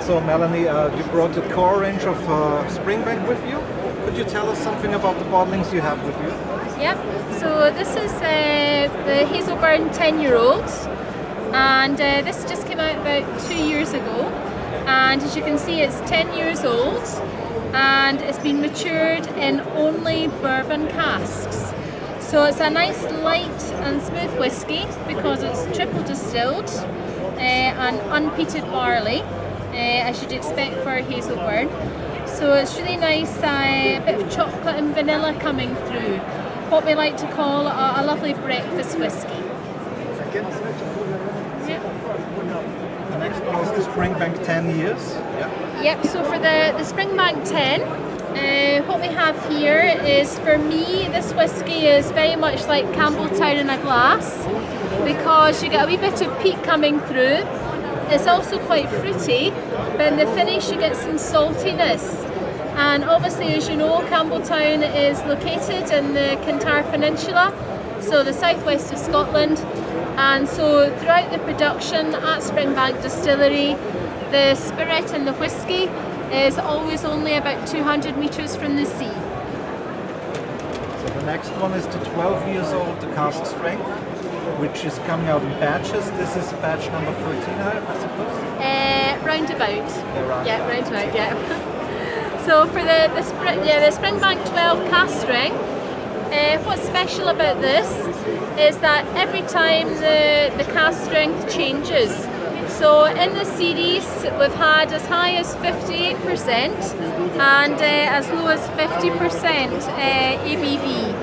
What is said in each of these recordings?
So Melanie, you brought a core range of Springbank with you. Could you tell us something about the bottlings you have with you? Yep, so this is the Hazelburn 10-year-old, and this just came out about 2 years ago, and as you can see it's 10 years old and it's been matured in only bourbon casks. So it's a nice light and smooth whiskey because it's triple distilled and unpeated barley, as you'd expect for Hazelburn. So it's really nice, a bit of chocolate and vanilla coming through. What we like to call a lovely breakfast whiskey. Yep. The next one is the Springbank 10 years. Yep, so for the Springbank 10, what we have here is, for me, this whiskey is very much like Campbelltown in a glass because you get a wee bit of peat coming through. It's also quite fruity, but in the finish you get some saltiness. And obviously, as you know, Campbelltown is located in the Kintyre Peninsula, so the southwest of Scotland. And so throughout the production at Springbank Distillery, the spirit in the whiskey is always only about 200 metres from the sea. So the next one is the 12 years old, the cask strength, which is coming out in batches. This is batch number 13, I suppose? Roundabout. Roundabout, yeah. So for the Springbank 12 cask strength, what's special about this is that every time the cask strength changes. So in the series we've had as high as 58% and as low as 50% ABV.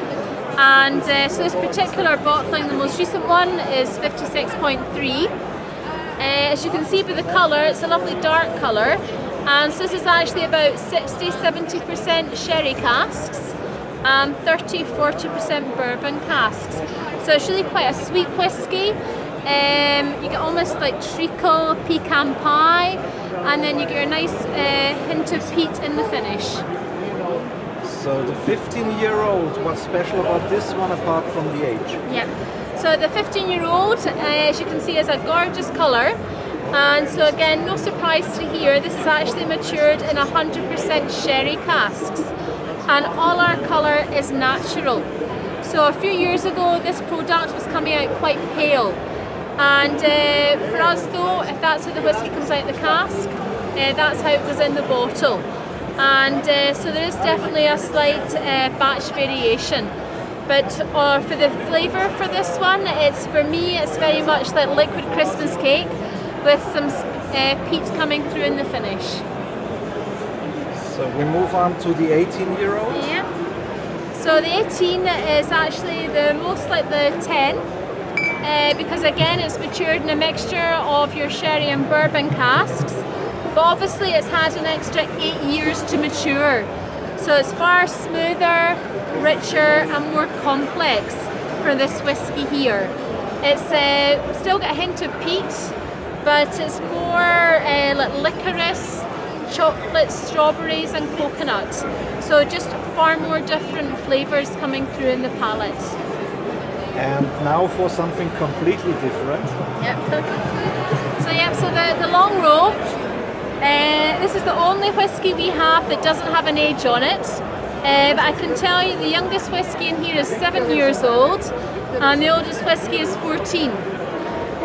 And so this particular bottling, the most recent one, is 56.3. As you can see by the colour, it's a lovely dark colour. And so this is actually about 60-70% sherry casks and 30-40% bourbon casks. So it's really quite a sweet whiskey. You get almost like treacle, pecan pie, and then you get a nice hint of peat in the finish. So the 15-year-old, what's special about this one apart from the age? Yeah. So the 15-year-old, as you can see, is a gorgeous colour. And so again, no surprise to hear, this is actually matured in 100% sherry casks. And all our colour is natural. So a few years ago, this product was coming out quite pale. And for us though, if that's how the whiskey comes out of the cask, that's how it goes in the bottle. And so there is definitely a slight batch variation. But for the flavour for this one, for me, it's very much like liquid Christmas cake with some peat coming through in the finish. So we move on to the 18-year-old. Yeah. So the 18 is actually the most like the 10 because again it's matured in a mixture of your sherry and bourbon casks, but obviously it's had an extra 8 years to mature. So it's far smoother, richer and more complex for this whiskey here. It's still got a hint of peat, but it's more like licorice, chocolate, strawberries and coconut. So just far more different flavours coming through in the palate. And now for something completely different. So the long row, this is the only whiskey we have that doesn't have an age on it. But I can tell you the youngest whiskey in here is 7 years old and the oldest whiskey is 14.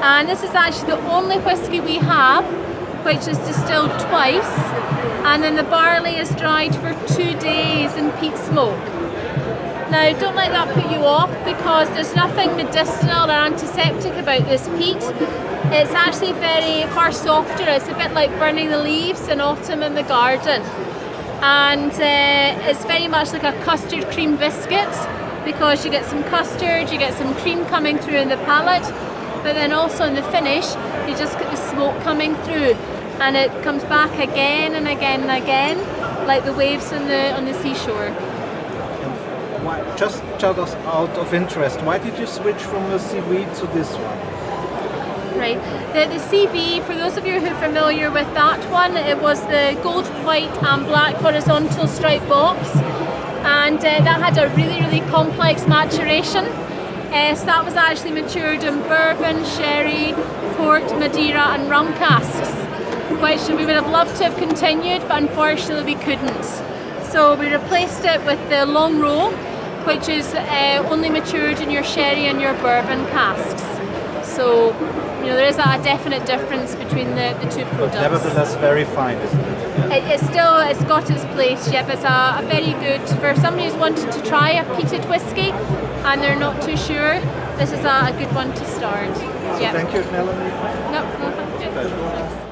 And this is actually the only whiskey we have which is distilled twice, and then the barley is dried for 2 days in peat smoke. Now don't let that put you off because there's nothing medicinal or antiseptic about this peat. It's actually far softer. It's a bit like burning the leaves in autumn in the garden. And it's very much like a custard cream biscuit because you get some custard, you get some cream coming through in the palate, but then also in the finish you just get the smoke coming through and it comes back again and again and again like the waves on the seashore. Just out of interest, why did you switch from the CV to this one? Right, the CV, for those of you who are familiar with that one, it was the gold, white and black horizontal stripe box, and that had a really complex maturation. So that was actually matured in bourbon, sherry, port, Madeira and rum casks. which we would have loved to have continued, but unfortunately we couldn't. So we replaced it with the long row, which is only matured in your sherry and your bourbon casks. So, you know, there is a definite difference between the two products. Nevertheless, very fine, isn't it? It's got its place. Yep, it's a very good for somebody who's wanting to try a peated whiskey and they're not too sure. This is a good one to start. So thank you, Melanie. No, thank you. Thanks.